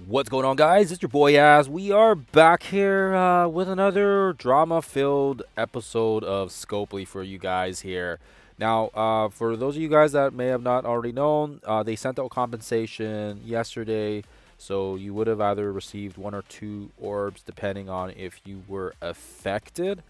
What's going on, guys? It's your boy Az. We are back here with another drama-filled episode of Scopely for you guys here. Now, for those of you guys that may have not already known, they sent out compensation yesterday, so you would have either received one or two orbs depending on if you were affected,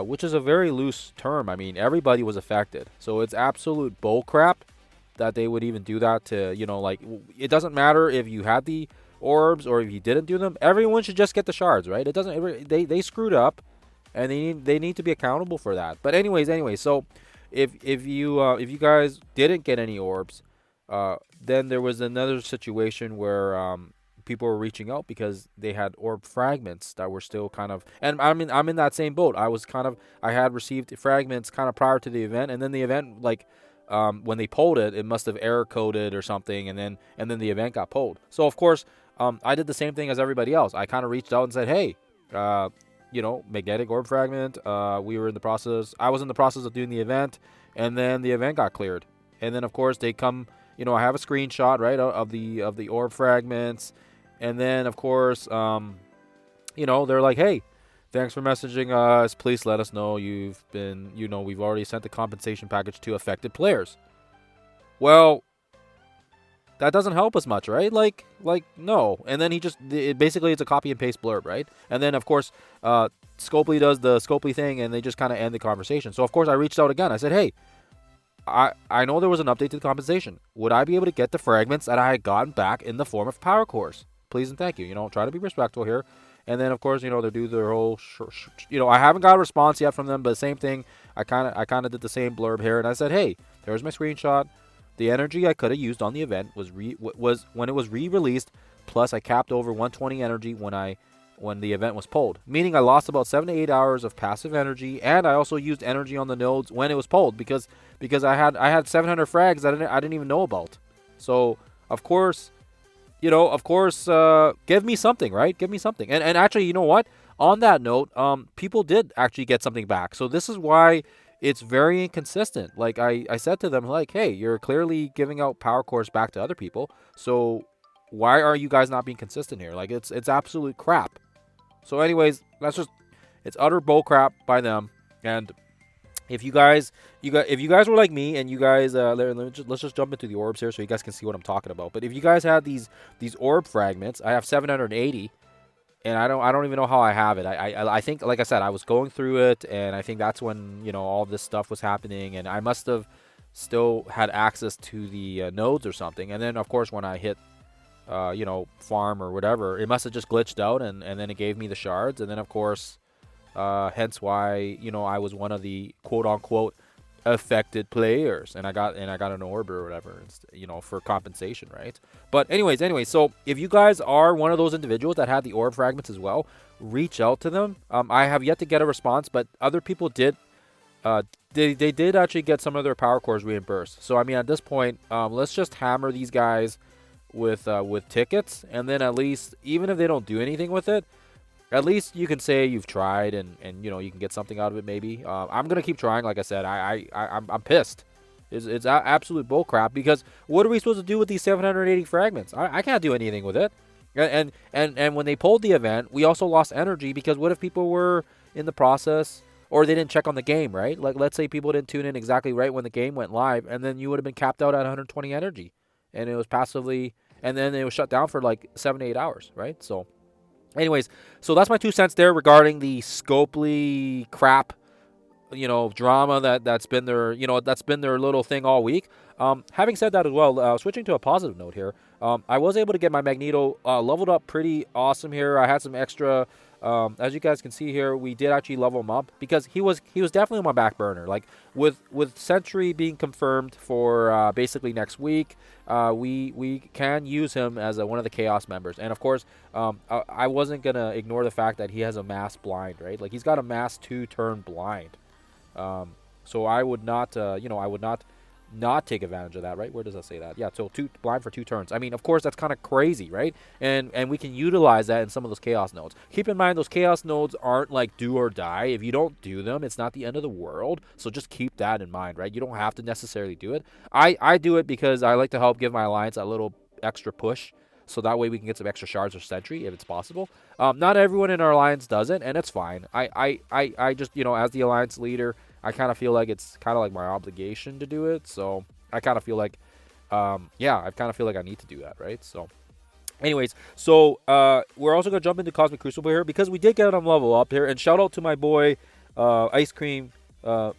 which is a very loose term. I mean, everybody was affected, so it's absolute bullcrap that they would even do that to, like, it doesn't matter if you had the orbs or if you didn't do them. Everyone should just get the shards, right? It doesn't, they screwed up, and they need to be accountable for that. But anyways, so if you guys didn't get any orbs, then there was another situation where people were reaching out because they had orb fragments that were still kind of, and I'm in that same boat. I had received fragments kind of prior to the event, and then the event, like, when they pulled it, it must have error coded or something, and then the event got pulled. So of course, I did the same thing as everybody else. I kind of reached out and said, hey, magnetic orb fragment. We were in the process. I was in the process of doing the event, and then the event got cleared. And then of course they come. I have a screenshot, right, of the orb fragments, and then of course, they're like, hey, thanks for messaging us. Please let us know we've already sent the compensation package to affected players. Well, that doesn't help us much, right? Like no. And then basically it's a copy and paste blurb, right? And then of course, Scopely does the Scopely thing, and they just kind of end the conversation. So of course I reached out again. I said, hey, I know there was an update to the compensation. Would I be able to get the fragments that I had gotten back in the form of power cores? Please and thank you. Try to be respectful here. And then of course, they do their whole. I haven't got a response yet from them, but same thing. I kind of did the same blurb here, and I said, hey, there's my screenshot. The energy I could have used on the event was when it was re-released. Plus, I capped over 120 energy when the event was pulled, meaning I lost about 7 to 8 hours of passive energy, and I also used energy on the nodes when it was pulled because I had 700 frags that I didn't even know about. So of course, give me something, right? Give me something. And actually, you know what? On that note, people did actually get something back. So this is why it's very inconsistent. Like I said to them, like, hey, you're clearly giving out power cores back to other people. So why are you guys not being consistent here? Like it's absolute crap. So anyways, it's utter bull crap by them. And if you guys were like me and you guys let's just jump into the orbs here so you guys can see what I'm talking about. But if you guys had these orb fragments, I have 780, and I don't even know how I have it. I think, like I said, I was going through it, and I think that's when all this stuff was happening, and I must have still had access to the nodes or something. And then of course when I hit farm or whatever, it must have just glitched out, and then it gave me the shards, and then of course, hence why I was one of the quote unquote affected players, and I got an orb or whatever, for compensation, right? But anyways, so if you guys are one of those individuals that had the orb fragments as well, reach out to them. I have yet to get a response, but other people did. They did actually get some of their power cores reimbursed. So I mean, at this point, let's just hammer these guys with tickets, and then at least, even if they don't do anything with it, at least you can say you've tried, and you can get something out of it maybe. I'm gonna keep trying. Like I said, I'm pissed. It's absolute bullcrap, because what are we supposed to do with these 780 fragments? I can't do anything with it. And when they pulled the event, we also lost energy, because what if people were in the process, or they didn't check on the game, right? Like, let's say people didn't tune in exactly right when the game went live, and then you would have been capped out at 120 energy, and it was passively, and then it was shut down for like 7 to 8 hours, right? So anyways, so that's my 2 cents there regarding the Scopely crap, drama that's been their little thing all week. Having said that as well, switching to a positive note here, I was able to get my Magneto leveled up pretty awesome here. I had some extra. As you guys can see here, we did actually level him up, because he was definitely on my back burner. Like with Sentry being confirmed for basically next week, we can use him as one of the Chaos members. And of course, I wasn't gonna ignore the fact that he has a mass blind, right? Like, he's got a mass 2-turn blind. So I would not, not take advantage of that, right? Where does that say that? Yeah, so blind for 2 turns. I mean, of course, that's kind of crazy, right? And we can utilize that in some of those chaos nodes. Keep in mind, those chaos nodes aren't like do or die. If you don't do them, it's not the end of the world. So just keep that in mind, right? You don't have to necessarily do it. I do it because I like to help give my alliance a little extra push. so that way we can get some extra shards or sentry if it's possible. Not everyone in our alliance does it, and it's fine. I just, as the alliance leader, I kind of feel like it's kind of like my obligation to do it. So I kind of feel like, yeah, I kind of feel like I need to do that, right? So anyways, so we're also gonna jump into Cosmic Crucible here because we did get him level up here. And shout out to my boy, Ice Cream.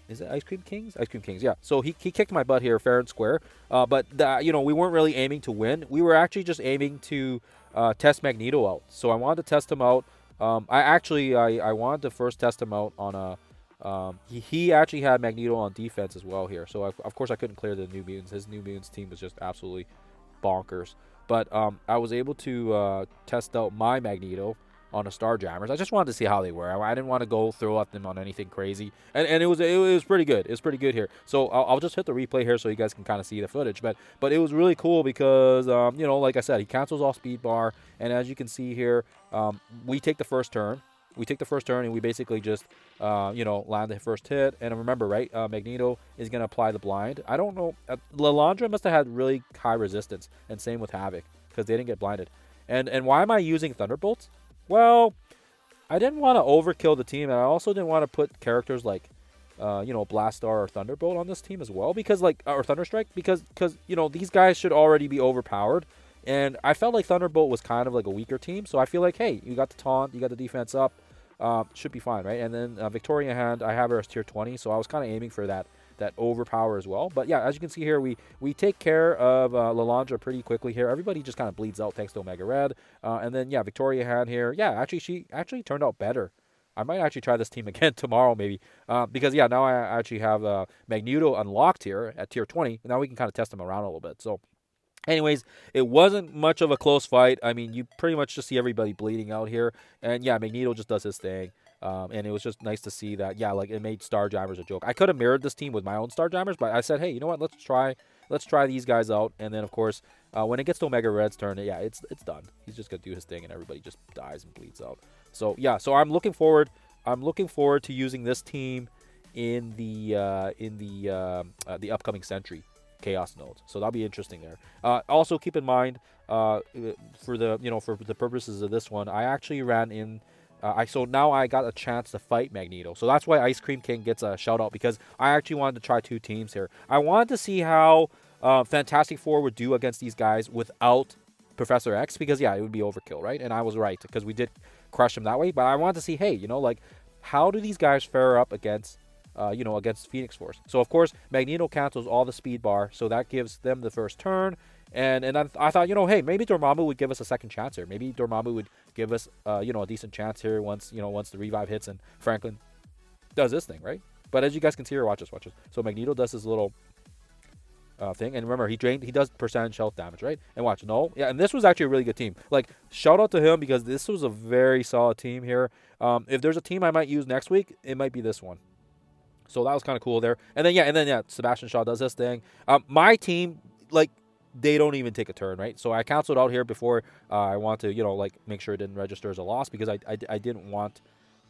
Is it Ice Cream Kings? Ice Cream Kings, yeah. So he kicked my butt here, fair and square. But we weren't really aiming to win. We were actually just aiming to test Magneto out. So I wanted to test him out. I wanted to first test him out on a. He actually had Magneto on defense as well here. So of course I couldn't clear the New Mutants. His New Mutants team was just absolutely bonkers. But I was able to test out my Magneto on a Starjammers. I just wanted to see how they were. I didn't want to go throw at them on anything crazy, and it was pretty good. It was pretty good here. So I'll just hit the replay here so you guys can kind of see the footage. But it was really cool because like I said, he cancels off speed bar, and as you can see here, we take the first turn. We take the first turn and we basically just, land the first hit. And remember, right, Magneto is going to apply the blind. I don't know. Lalandra must have had really high resistance, and same with Havoc, because they didn't get blinded. And why am I using Thunderbolts? Well, I didn't want to overkill the team, and I also didn't want to put characters like, Blastar or Thunderbolt on this team as well, because or Thunderstrike, because these guys should already be overpowered. And I felt like Thunderbolt was kind of like a weaker team, so I feel like, hey, you got the taunt, you got the defense up, should be fine, right? And then Victoria Hand, I have her as tier 20, so I was kind of aiming for that overpower as well. But yeah, as you can see here, we take care of Lalandra pretty quickly here. Everybody just kind of bleeds out thanks to Omega Red. And then, yeah, Victoria Hand here. Yeah, actually, she actually turned out better. I might actually try this team again tomorrow maybe. Because, yeah, now I actually have Magneto unlocked here at tier 20. Now we can kind of test him around a little bit. So anyways, it wasn't much of a close fight. I mean, you pretty much just see everybody bleeding out here. And, yeah, Magneto just does his thing. And it was just nice to see that, yeah, like it made Starjammers a joke. I could have mirrored this team with my own Starjammers, but I said, hey, you know what? Let's try these guys out. And then, of course, when it gets to Omega Red's turn, yeah, it's done. He's just going to do his thing, and everybody just dies and bleeds out. So, yeah, so I'm looking forward to using this team in the upcoming Sentry Chaos nodes. So that'll be interesting there. Also keep in mind, for the purposes of this one, I actually ran in. So now I got a chance to fight Magneto. So that's why Ice Cream King gets a shout out, because I actually wanted to try two teams here. I wanted to see how Fantastic Four would do against these guys without Professor X, because yeah, it would be overkill, right? And I was right, because we did crush him that way. But I wanted to see, hey, how do these guys fare up against against Phoenix Force? So of course Magneto cancels all the speed bar, so that gives them the first turn. And I thought, hey, maybe Dormammu would give us a second chance here. Maybe Dormammu would give us a decent chance here once the revive hits and Franklin does this thing, right? But as you guys can see here, watch this. So Magneto does his little thing, and remember, he does percentage health damage, right? And watch, no, yeah, and this was actually a really good team. Like, shout out to him, because this was a very solid team here. If there's a team I might use next week, it might be this one. So that was kind of cool there. And then Sebastian Shaw does this thing. My team, they don't even take a turn, right? So I canceled out here before I want to, make sure it didn't register as a loss, because I didn't want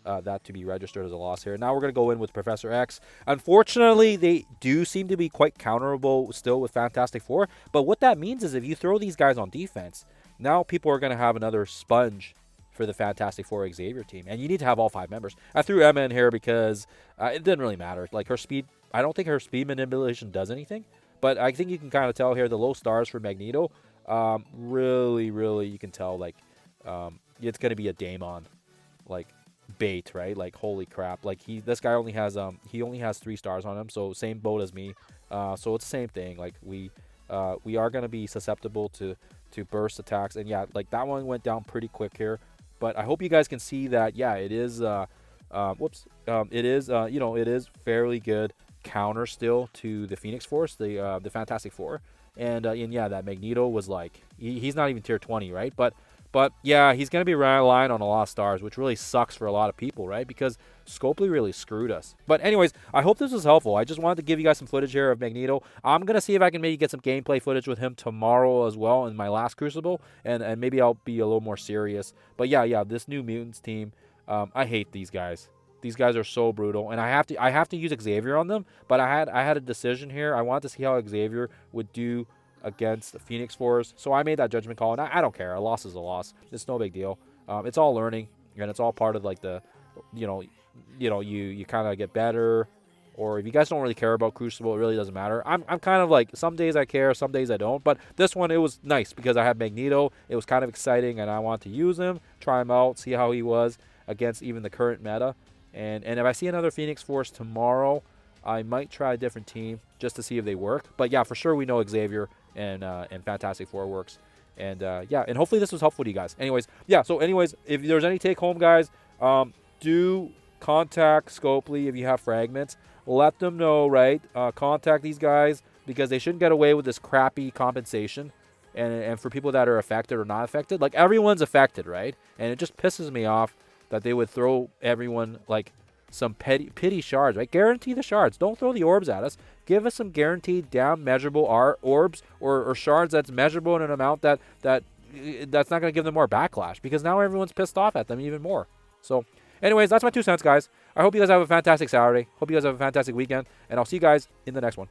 that to be registered as a loss here. Now we're going to go in with Professor X. Unfortunately, they do seem to be quite counterable still with Fantastic Four. But what that means is if you throw these guys on defense, now people are going to have another sponge for the Fantastic Four Xavier team. And you need to have all 5 members. I threw Emma in here because it didn't really matter. Like, her speed, I don't think her speed manipulation does anything. But I think you can kind of tell here the low stars for Magneto. Really, really, you can tell, it's going to be a Daemon, bait, right? Like, holy crap. Like, this guy only has 3 stars on him, so same boat as me. So it's the same thing. Like, we are going to be susceptible to burst attacks. And yeah, that one went down pretty quick here. But I hope you guys can see that, yeah, it is, it is fairly good counter still to the Phoenix Force, the Fantastic Four. And yeah, that Magneto was he's not even tier 20, right? But yeah, he's going to be relying on a lot of stars, which really sucks for a lot of people, right? Because Scopely really screwed us. But anyways, I hope this was helpful. I just wanted to give you guys some footage here of Magneto. I'm going to see if I can maybe get some gameplay footage with him tomorrow as well in my last Crucible. And maybe I'll be a little more serious. But yeah, this New Mutants team, I hate these guys. These guys are so brutal, and I have to use Xavier on them. But I had a decision here. I wanted to see how Xavier would do against the Phoenix Force. So I made that judgment call, and I don't care. A loss is a loss. It's no big deal. It's all learning, and it's all part of like the, you know, you kind of get better. Or if you guys don't really care about Crucible, it really doesn't matter. I'm kind of like, some days I care, some days I don't. But this one, it was nice because I had Magneto. It was kind of exciting, and I wanted to use him, try him out, see how he was against even the current meta. And if I see another Phoenix Force tomorrow, I might try a different team just to see if they work. But yeah, for sure we know Xavier and Fantastic Four works. And yeah, and hopefully this was helpful to you guys. Anyways, yeah, so anyways, if there's any take home, guys, do contact Scopely if you have fragments. Let them know, right? Contact these guys because they shouldn't get away with this crappy compensation. And for people that are affected or not affected, like everyone's affected, right? And it just pisses me off that they would throw everyone like some pity shards, right? Guarantee the shards. Don't throw the orbs at us. Give us some guaranteed down measurable orbs or shards that's measurable in an amount that's not going to give them more backlash because now everyone's pissed off at them even more. So anyways, that's my 2 cents, guys. I hope you guys have a fantastic Saturday. Hope you guys have a fantastic weekend. And I'll see you guys in the next one.